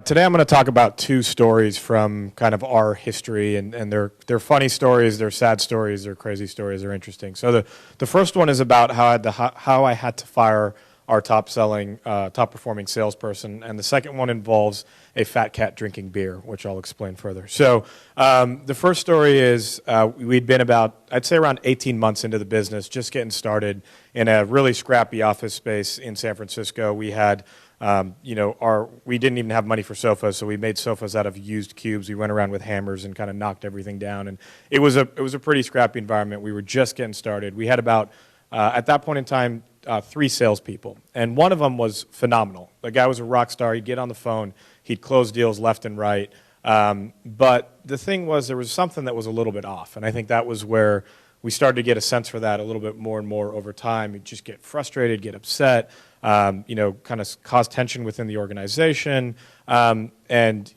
Today I'm going to talk about two stories from kind of our history, and they're funny stories, they're sad stories, they're crazy stories, they're interesting. So the first one is about how I had to fire our top performing salesperson, and the second one involves a fat cat drinking beer, which I'll explain further. So the first story is we'd been about, I'd say around 18 months into the business, just getting started in a really scrappy office space in San Francisco. We had we didn't even have money for sofas, so we made sofas out of used cubes. We went around with hammers and kind of knocked everything down, and it was a pretty scrappy environment. We were just getting started. We had about at that point in time 3 salespeople, and one of them was phenomenal. The guy was a rock star. He'd get on the phone, he'd close deals left and right. But the thing was, there was something that was a little bit off, and I think that was where we started to get a sense for that a little bit more and more over time. You'd just get frustrated, get upset. Kind of cause tension within the organization. And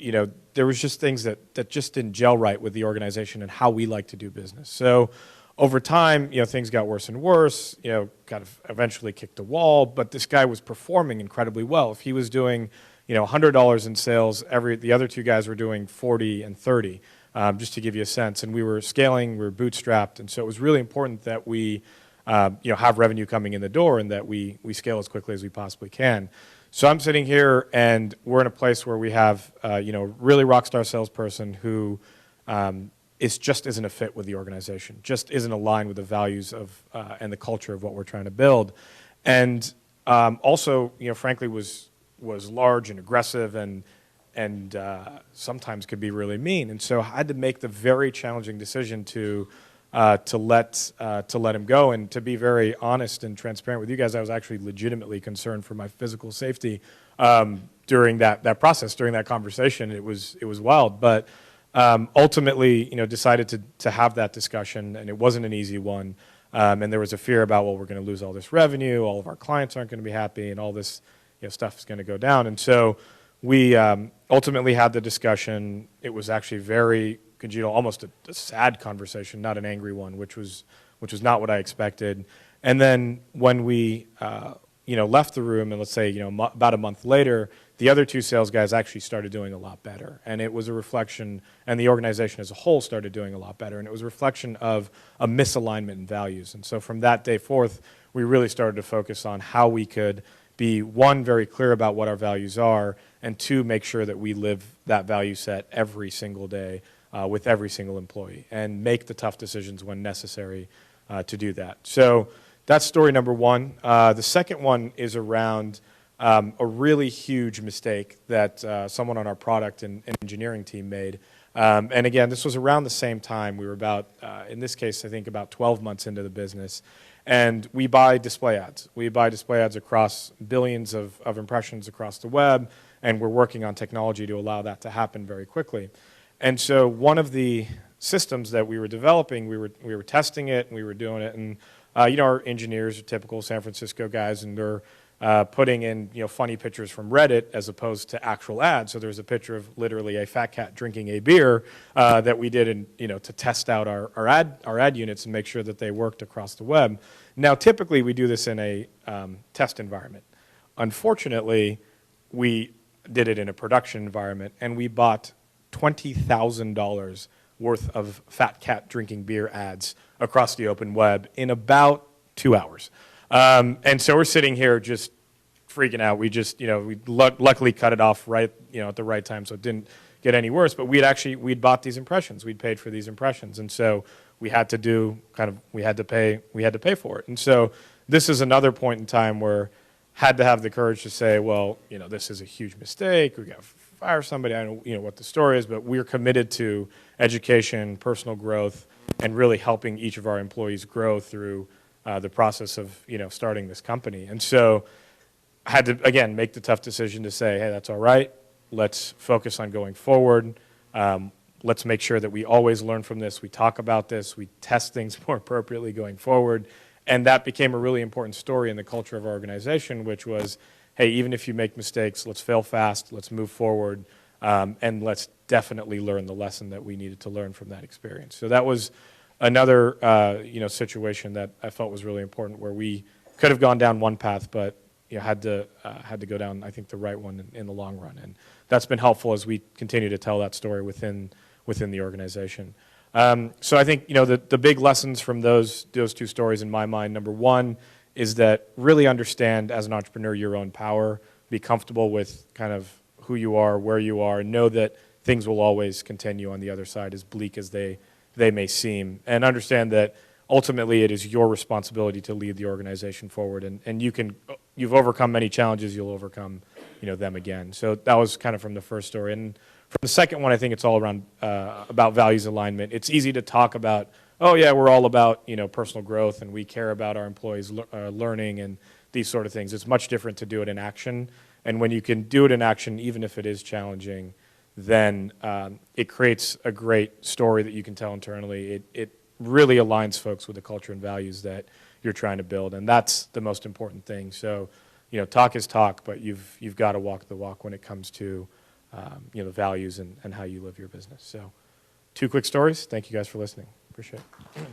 there was just things that just didn't gel right with the organization and how we like to do business. So over time, things got worse and worse, kind of eventually kicked a wall, but this guy was performing incredibly well. If he was doing, $100 in sales, the other 2 guys were doing 40 and 30, just to give you a sense. And we were scaling, we were bootstrapped, and so it was really important that we have revenue coming in the door and that we scale as quickly as we possibly can. So I'm sitting here and we're in a place where we have, really rock star salesperson who just isn't a fit with the organization, just isn't aligned with the values of and the culture of what we're trying to build. And also, frankly, was large and aggressive and sometimes could be really mean. And so I had to make the very challenging decision to let him go. And to be very honest and transparent with you guys, I was actually legitimately concerned for my physical safety during that process, during that conversation. It was wild, but ultimately, decided to have that discussion, and it wasn't an easy one. And there was a fear about, well, we're going to lose all this revenue, all of our clients aren't going to be happy, and all this stuff is going to go down. And so we ultimately had the discussion. It was actually very congenial, almost a sad conversation, not an angry one, which was not what I expected. And then when we left the room, and let's say about a month later, the other 2 sales guys actually started doing a lot better, and it was a reflection, and the organization as a whole started doing a lot better, and it was a reflection of a misalignment in values. And so from that day forth, we really started to focus on how we could be, 1, very clear about what our values are, and 2, make sure that we live that value set every single day with every single employee, and make the tough decisions when necessary to do that. So that's story number 1. The second one is around a really huge mistake that someone on our product and engineering team made. And again, this was around the same time. We were about, in this case, I think about 12 months into the business. And we buy display ads. We buy display ads across billions of impressions across the web, and we're working on technology to allow that to happen very quickly. And so one of the systems that we were developing, we were testing it, and we were doing it, and our engineers are typical San Francisco guys, and they're putting in funny pictures from Reddit as opposed to actual ads. So there's a picture of literally a fat cat drinking a beer that we did to test out our ad units and make sure that they worked across the web. Now typically we do this in a test environment. Unfortunately, we did it in a production environment, and we bought $20,000 worth of fat cat drinking beer ads across the open web in about 2 hours. And so we're sitting here just freaking out. We just, we luckily cut it off right, at the right time, so it didn't get any worse. But we'd bought these impressions. We'd paid for these impressions, and so we had to we had to pay for it. And so this is another point in time where had to have the courage to say, well, this is a huge mistake. We got to fire somebody. I don't know, what the story is, but we're committed to education, personal growth, and really helping each of our employees grow through the process of starting this company. And so I had to, again, make the tough decision to say, hey, that's all right. Let's focus on going forward. Let's make sure that we always learn from this. We talk about this. We test things more appropriately going forward. And that became a really important story in the culture of our organization, which was, hey, even if you make mistakes, let's fail fast, let's move forward, and let's definitely learn the lesson that we needed to learn from that experience. So that was another situation that I felt was really important, where we could have gone down one path, but had to go down, I think, the right one in the long run. And that's been helpful as we continue to tell that story within the organization. So I think the big lessons from those two stories in my mind, number one is that really understand as an entrepreneur your own power, be comfortable with kind of who you are, where you are, and know that things will always continue on the other side, as bleak as they may seem, and understand that ultimately it is your responsibility to lead the organization forward, and you've overcome many challenges, you'll overcome them again. So that was kind of from the first story. And from the second one, I think it's all around about values alignment. It's easy to talk about, oh yeah, we're all about personal growth and we care about our employees learning and these sort of things. It's much different to do it in action. And when you can do it in action, even if it is challenging, then it creates a great story that you can tell internally. It really aligns folks with the culture and values that you're trying to build, and that's the most important thing. So, talk is talk, but you've got to walk the walk when it comes to the values and how you live your business. So, two quick stories. Thank you guys for listening. Appreciate it.